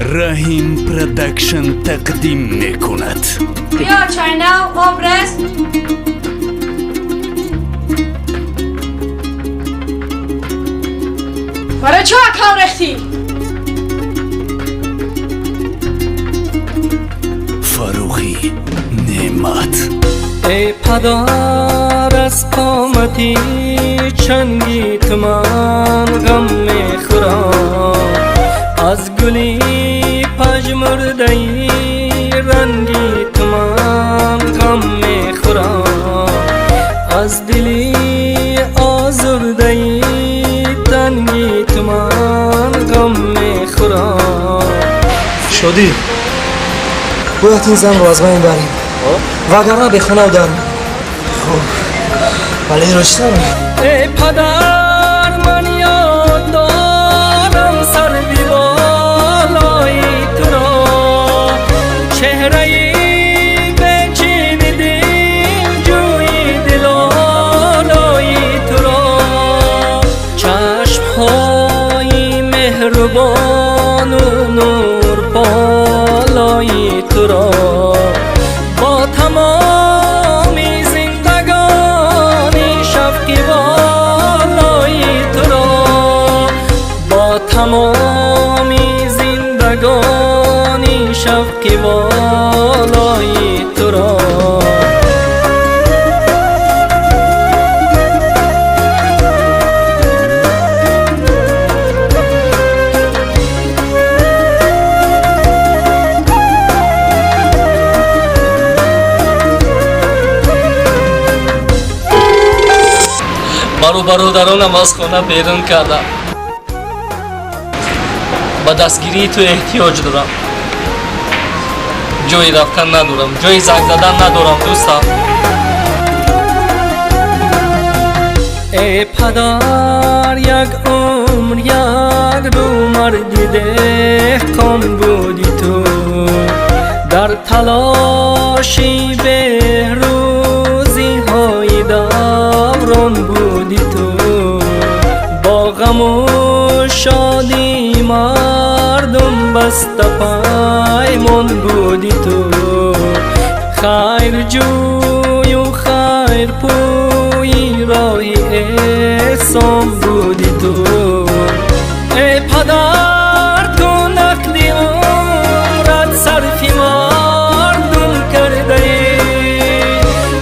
رحیم پرودکشن تقدیم میکند. بیا چاینا آبرس. برای چه اکام رختی؟ فروغی نعمت. ای پدر از قامتی چنگی تو من غم میخورم، از گلی پژمرده رنگی تو من غم میخورم، از دلی آزرده تنگی تو من غم میخورم. شدی باید این زن رو از بین بریم وگرنه به خونه دارم. خب ولی روش دارم. ای پدر من یاد دارم سر بالای تو را، چهره بچین دل جوی دلالای تو را، چشم های مهربان و نور بالای تو را، با تمامی زندگانی شفقی بالای تو را، با تمامی زندگانی شفقی بالای تو را. مرو برادرانم از خانه بیرون کردم، با دستگیری تو احتیاج دارم، جای رفتن ندارم، جای زنگ زدن ندارم دوستم. ای پدر یک عمر یک رو مردی دهقان بودی تو، در تلاشی بهروزی های دوران بودی تو، با غم و شادی مردم بسته پیمان بودی تو، خیر جوی و خیر پوی راهی احسان بودی تو. ای پدر تو نقدی عمرت صرفی مردم کرده ای،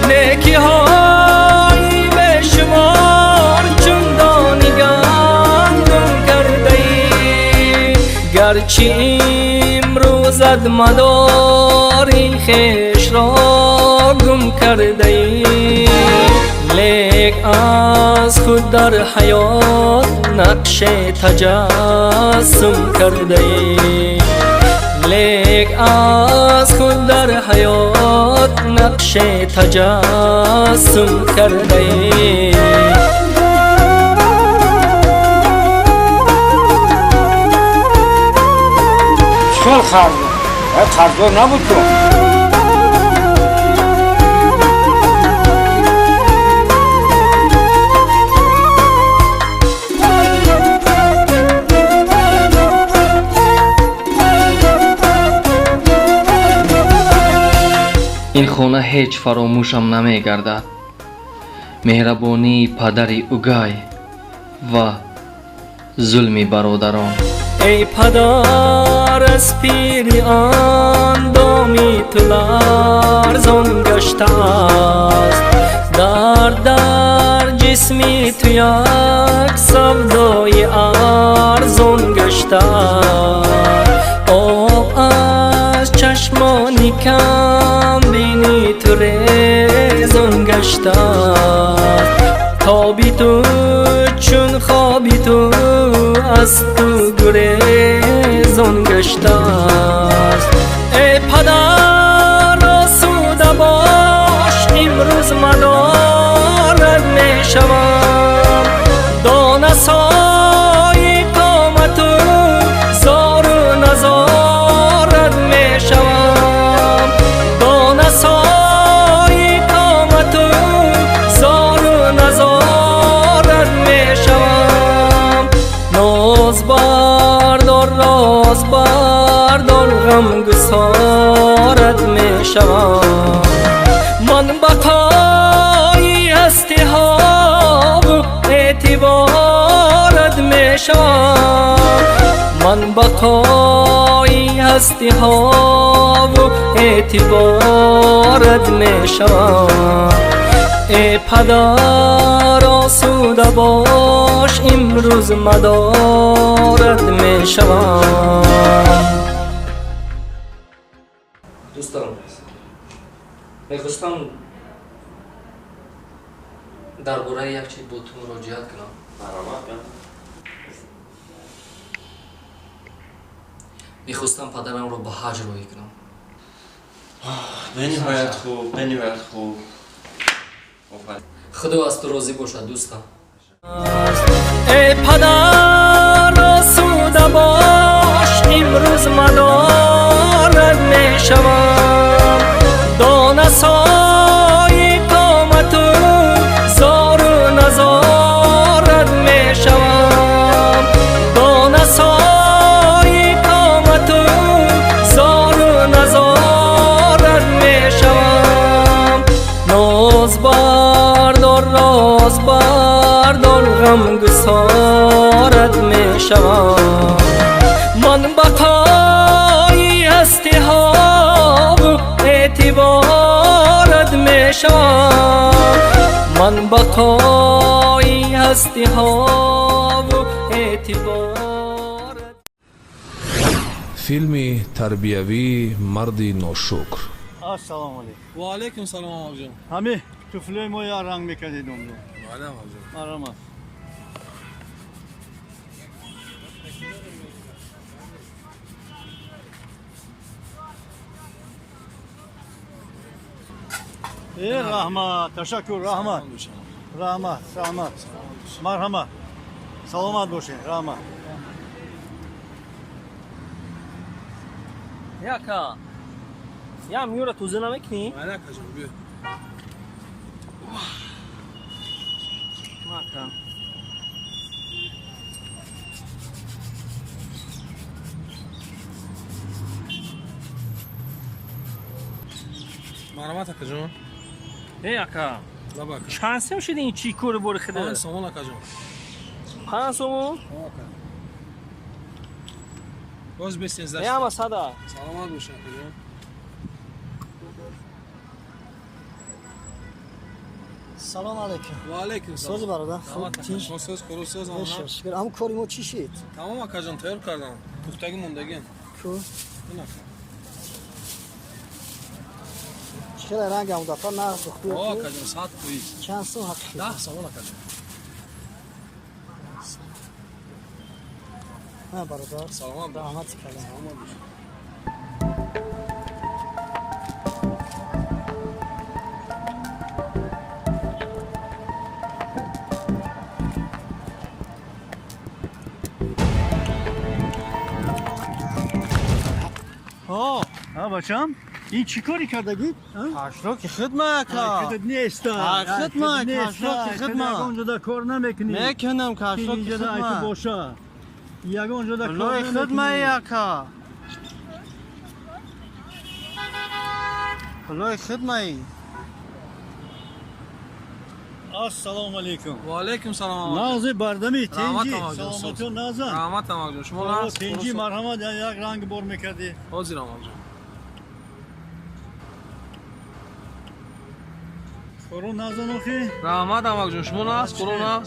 نیکی های به شمار چون دانی گندم کرده ای، گرچه امروزت مداری خویش را گم کرده ای، لیک از خود در حیات نقش تجسم کرده ای، لیک از خود در حیات نقش تجسم کرده ای. چخل خرزه نبود تو. این خانه هیچ فراموشم نمیگردد، مهربانی پدری اوگای و ظلم برادران. ای پدر از پیری آن دامی تو لرزان گشته است، در جسمی تو یک سودای ارزان گشته است، آب از چشمانی کم بینی تو ریزان گشته است، خوابی تو چون خوابی تو از تو گریزان گشته است. ای پدر آسوده باش امروز مدارت می شوم، دانه سای قامت و زار و نزارت می شوم، دانه سای قامت و زار و نزارت می شوم، ناز بردار راز بردار غمگسارت می شوم. من بقای هستی ها و اعتبارت می شوم. من بقای هستی ها و اعتبارت می شوم. ای پدر آسوده باش امروز مدارت می شوم. دوستان میخواستم درباره یک چیز با تو مراجعت کنم. میخواستم پدرم رو به حج روی کنم. بنیهایت خوب خدا از تو راضی باشد دوستان. ای پدر آسوده باش امروز مدارت می شوم. دانه سای قامت و زار و نزارت می شوم. دانه سای قامت و زار و نزارت می شوم. ناز بردار راز بردار غمگسارت می شوم. من بقای هستی ها و اعتبارت می شوم. من بقای هستی ها و اعتبارت. فیلمی تربیوی مردی ناشکر. السلام علیکم. و علیکم سلام آقا جان. همه توفلای ما یا رنگ میکردید اون رو. بله آقا جان. آرام. ای رحمت، تشکر رحمت. رحمت، رحمت. مرحمت. سلامت باشین رحمت. یکا یا میوره توزه نمیکنی؟ بله آقا جان بیا. ماکا مرحمت آقا جان. ای اکا لباک. چند شدی این چی کور بور خدا؟ 5 سومون آقا جان. 5 سومون؟ باز 20 ای اما صدا. سلامت باشین آقا جان. سلام علیکم. و علیکم سلام. سوز برادر. خوب چی؟ سوز کورو سوز آمد. شکر. اما کاری ما چی شد؟ تمام آقا جان تیار کردم. پختگی موندگی. کو؟ اینا. چرا رنگ هم دفعه نه دختر؟ آقا جان ساعت کوی. چند سو حقیقی؟ 10 سومون آقا جان. نه برادر. سلام. رحمت کردم. سلامت باشین. ها بچم این چی کاری کردگی؟ کاشلو که خدمت کا خودت نیست. خدمت کاشلو که خدمت اونجا در کار نمیکنی. میکنم کاشلو که اینجا در ایتو خدمت باشه. یک اونجا در کار لای نمیکنی. خدمت یکا لای خدمت. السلام علیکم. و علیکم سلام آقا. نازی بردمی رحمت تنجی آقا جان. سلامتی و نازن. رحمت آقا جان. شما راست. تنجی مرحمت یک رنگ بار میکردی. حاضر آقا جان. کورو نازن اخی رحمت آقا جان. شما راست. کرونا.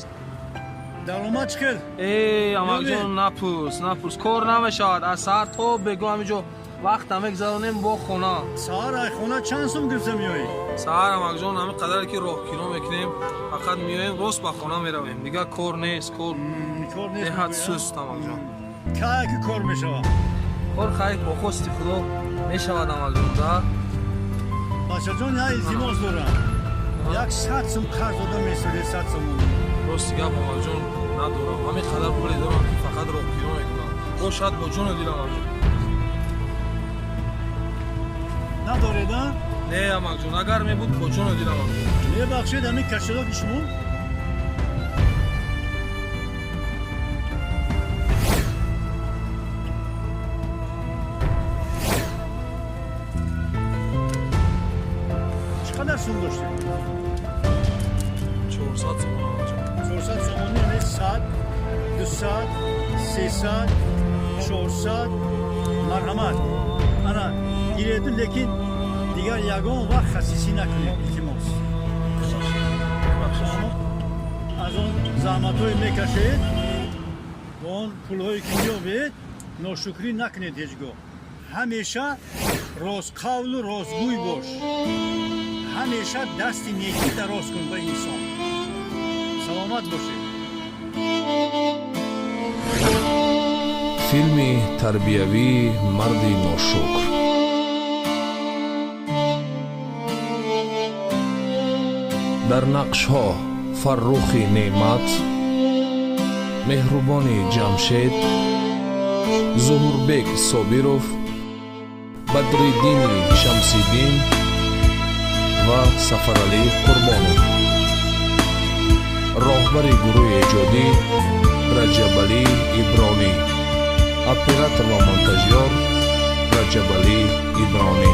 درآمد چقدر؟ ای آقا جان نپرس کار نمیشد. از ساعت تو بگو همینجا وقت هم گذرونیم با خونه. سهار خونه چند سوم گرفته میایی؟ سهار آقا جان همین قدر که راه کیلو میکنیم فقط میایم روز به خونه میرویم. دیگه کار نیست. کار نیست. دهت سست آقا جان. که کار میشوه؟ کار خیلی با خواست خدا میشود آقا جان. ده بچه جان یا ازدواج دارم. 100 سوم قرض دادم میسوری 100 سوم. راست گپ آقا جان ندارم. همین قدر پولی دارم که فقط راه کیلو میکنم. تو شاید با جون دیدم آقا جان. ندارید ها؟ نه آقا جان اگر می بود با جون دیدم آقا جان. ببخشید همین کشلا که شما چقدر سوم داشته 400 سوم آقا 400 سومونی یعنی 100 200 300 400 مرحمت انا گیریدو لیکن دیگر یگان وقت خصیصی نکنید التماس از اون زحمت های میکشید و اون پول های که میابید ناشکری نکنید هیچگاه همیشه راست قول و راستگوی باش همیشه دستی نیکی دراز کن به انسان سلامت باشید филми тарбиявии марди ношукр. дар нақшҳо фаррухи неъмат, меҳрубони ҷамшед, зуҳурбек собиров, бадриддини шамсиддин ва сафаралӣ қурбонов. роҳбари гурӯҳи эҷодӣ раҷабалӣ ибронӣ. Оператор ва монтажёр Раҷабалӣ Ибронӣ.